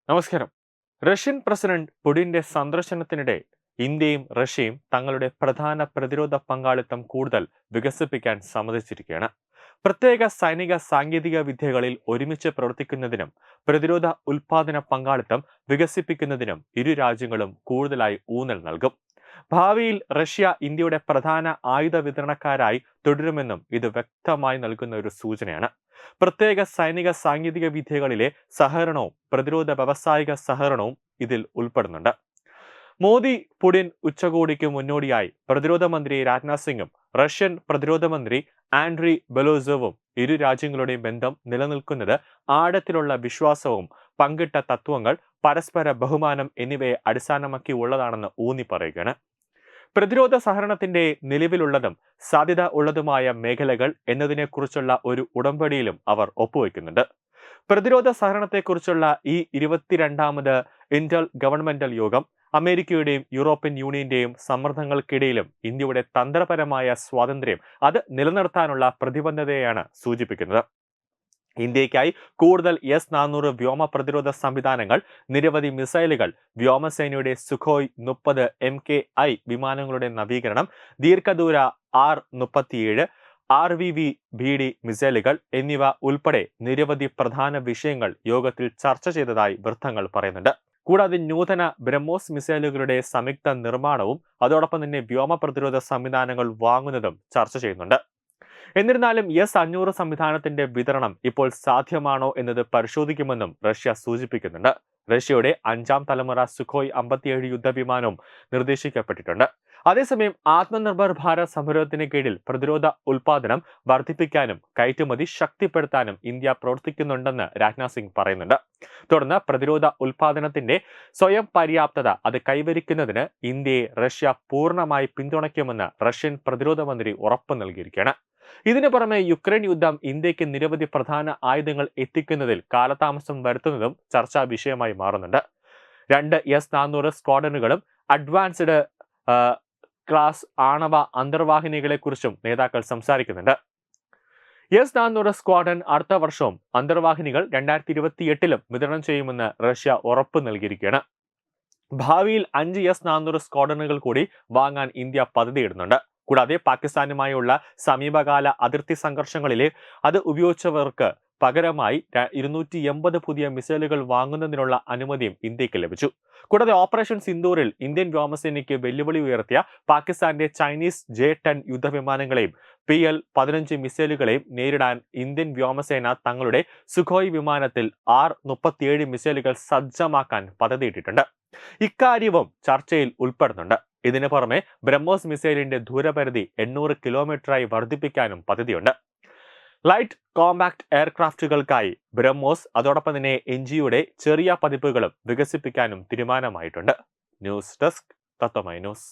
നമസ്കാരം. Russian president പുടിന്റെ സന്ദർശനത്തിനിടെ ഇന്ത്യയും റഷ്യയും തങ്ങളുടെ പ്രധാന പ്രതിരോധ പങ്കാളിത്തം കൂടുതൽ വികസിപ്പിക്കാൻ സമ്മതിച്ചിരിക്കുകയാണ്. പ്രത്യേക സൈനിക സാങ്കേതിക വിദ്യകളിൽ ഒരുമിച്ച് പ്രവർത്തിക്കുന്നതിനും പ്രതിരോധ ഉൽപാദന പങ്കാളിത്തം വികസിപ്പിക്കുന്നതിനും ഇരു രാജ്യങ്ങളും കൂടുതലായി ഊന്നൽ നൽകും. ഭാവിയിൽ റഷ്യ ഇന്ത്യയുടെ പ്രധാന ആയുധ വിതരണക്കാരായി തുടരുമെന്നും ഇത് വ്യക്തമായി നൽകുന്ന ഒരു സൂചനയാണ്. പ്രത്യേക സൈനിക സാങ്കേതിക വിദ്യകളിലെ സഹകരണവും പ്രതിരോധ വ്യാവസായിക സഹകരണവും ഇതിൽ ഉൾപ്പെടുന്നുണ്ട്. മോദി പുടിൻ ഉച്ചകോടിക്ക് മുന്നോടിയായി പ്രതിരോധ മന്ത്രി രാജ്നാഥ് സിംഗും റഷ്യൻ പ്രതിരോധ മന്ത്രി ആൻഡ്രി ബെലോസോവും ഇരു രാജ്യങ്ങളുടെയും ബന്ധം നിലനിൽക്കുന്നത് ആഴത്തിലുള്ള വിശ്വാസവും പങ്കിട്ട തത്വങ്ങൾ, പരസ്പര ബഹുമാനം എന്നിവയെ അടിസ്ഥാനമാക്കി ഉള്ളതാണെന്ന് ഊന്നി പറയുകയാണ്. പ്രതിരോധ സഹകരണത്തിന്റെ നിലവിലുള്ളതും സാധ്യത ഉള്ളതുമായ മേഖലകൾ എന്നതിനെക്കുറിച്ചുള്ള ഒരു ഉടമ്പടിയിലും അവർ ഒപ്പുവെക്കുന്നുണ്ട്. പ്രതിരോധ സഹകരണത്തെക്കുറിച്ചുള്ള ഈ 22ാമത് ഇന്റർ ഗവൺമെന്റൽ യോഗം അമേരിക്കയുടെയും യൂറോപ്യൻ യൂണിയന്റെയും സമ്മർദ്ദങ്ങൾക്കിടയിലും ഇന്ത്യയുടെ തന്ത്രപരമായ സ്വാതന്ത്ര്യം അത് നിലനിർത്താനുള്ള പ്രതിബദ്ധതയാണ് സൂചിപ്പിക്കുന്നത്. ഇന്ത്യയ്ക്കായി കൂടുതൽ S-400 വ്യോമ പ്രതിരോധ സംവിധാനങ്ങൾ, നിരവധി മിസൈലുകൾ, വ്യോമസേനയുടെ സുഖോയ് 30 MKI വിമാനങ്ങളുടെ നവീകരണം, ദീർഘദൂര R-37 RVV-BD മിസൈലുകൾ എന്നിവ ഉൾപ്പെടെ നിരവധി പ്രധാന വിഷയങ്ങൾ യോഗത്തിൽ ചർച്ച ചെയ്തതായി വൃത്തങ്ങൾ പറയുന്നുണ്ട്. കൂടാതെ നൂതന ബ്രഹ്മോസ് മിസൈലുകളുടെ സംയുക്ത നിർമ്മാണവും അതോടൊപ്പം തന്നെ വ്യോമ പ്രതിരോധ സംവിധാനങ്ങൾ വാങ്ങുന്നതും ചർച്ച ചെയ്യുന്നുണ്ട്. എന്നിരുന്നാലും S-500 സംവിധാനത്തിന്റെ വിതരണം ഇപ്പോൾ സാധ്യമാണോ എന്നത് പരിശോധിക്കുമെന്നും റഷ്യ സൂചിപ്പിക്കുന്നുണ്ട്. റഷ്യയുടെ 5ാം തലമുറ സുഖോയ് 57 യുദ്ധവിമാനവും നിർദ്ദേശിക്കപ്പെട്ടിട്ടുണ്ട്. അതേസമയം ആത്മനിർഭർ ഭാരത് സംരംഭത്തിന് കീഴിൽ പ്രതിരോധ ഉൽപാദനം വർദ്ധിപ്പിക്കാനും കയറ്റുമതി ശക്തിപ്പെടുത്താനും ഇന്ത്യ പ്രവർത്തിക്കുന്നുണ്ടെന്ന് രാജ്നാഥ് സിംഗ് പറയുന്നുണ്ട്. തുടർന്ന് പ്രതിരോധ ഉൽപാദനത്തിന്റെ സ്വയം പര്യാപ്തത അത് കൈവരിക്കുന്നതിന് ഇന്ത്യയെ റഷ്യ പൂർണ്ണമായി പിന്തുണയ്ക്കുമെന്ന് റഷ്യൻ പ്രതിരോധ മന്ത്രി ഉറപ്പ് നൽകിയിരിക്കുകയാണ്. ഇതിനു പുറമെ യുക്രൈൻ യുദ്ധം ഇന്ത്യക്ക് നിരവധി പ്രധാന ആയുധങ്ങൾ എത്തിക്കുന്നതിൽ കാലതാമസം വരുത്തുന്നതും ചർച്ചാ വിഷയമായി മാറുന്നുണ്ട്. 2 S-400 സ്ക്വാഡനുകളും അഡ്വാൻസ്ഡ് ക്ലാസ് ആണവ അന്തർവാഹിനികളെക്കുറിച്ചും നേതാക്കൾ സംസാരിക്കുന്നുണ്ട്. S-400 സ്ക്വാഡൻ അടുത്ത വർഷവും അന്തർവാഹിനികൾ 2028 വിതരണം ചെയ്യുമെന്ന് റഷ്യ ഉറപ്പ് നൽകിയിരിക്കുകയാണ്. ഭാവിയിൽ 5 S-400 സ്ക്വാഡനുകൾ കൂടി വാങ്ങാൻ ഇന്ത്യ പദ്ധതിയിടുന്നുണ്ട്. കൂടാതെ പാകിസ്ഥാനുമായുള്ള സമീപകാല അതിർത്തി സംഘർഷങ്ങളിലെ അത് ഉപയോഗിച്ചവർക്ക് പകരമായി 280 പുതിയ മിസൈലുകൾ വാങ്ങുന്നതിനുള്ള അനുമതിയും ഇന്ത്യക്ക് ലഭിച്ചു. കൂടാതെ ഓപ്പറേഷൻ സിന്ദൂറിൽ ഇന്ത്യൻ വ്യോമസേനയ്ക്ക് വെല്ലുവിളി ഉയർത്തിയ പാകിസ്ഥാന്റെ ചൈനീസ് J-10 യുദ്ധവിമാനങ്ങളെയും PL-15 മിസൈലുകളെയും നേരിടാൻ ഇന്ത്യൻ വ്യോമസേന തങ്ങളുടെ സുഖോയ് വിമാനത്തിൽ R-37 മിസൈലുകൾ സജ്ജമാക്കാൻ പദ്ധതിയിട്ടിട്ടുണ്ട്. ഇക്കാര്യവും ചർച്ചയിൽ ഉൾപ്പെടുന്നുണ്ട്. ഇതിനു പുറമെ ബ്രഹ്മോസ് മിസൈലിന്റെ ദൂരപരിധി 800 കിലോമീറ്ററായി വർദ്ധിപ്പിക്കാനും പദ്ധതിയുണ്ട്. ലൈറ്റ് കോമ്പാക്ട് എയർക്രാഫ്റ്റുകൾക്കായി ബ്രഹ്മോസ് അതോടൊപ്പം തന്നെ NGയുടെ ചെറിയ പതിപ്പുകളും വികസിപ്പിക്കാനും തീരുമാനമായിട്ടുണ്ട്. ന്യൂസ് ഡെസ്ക് തത്വമൈ ന്യൂസ്.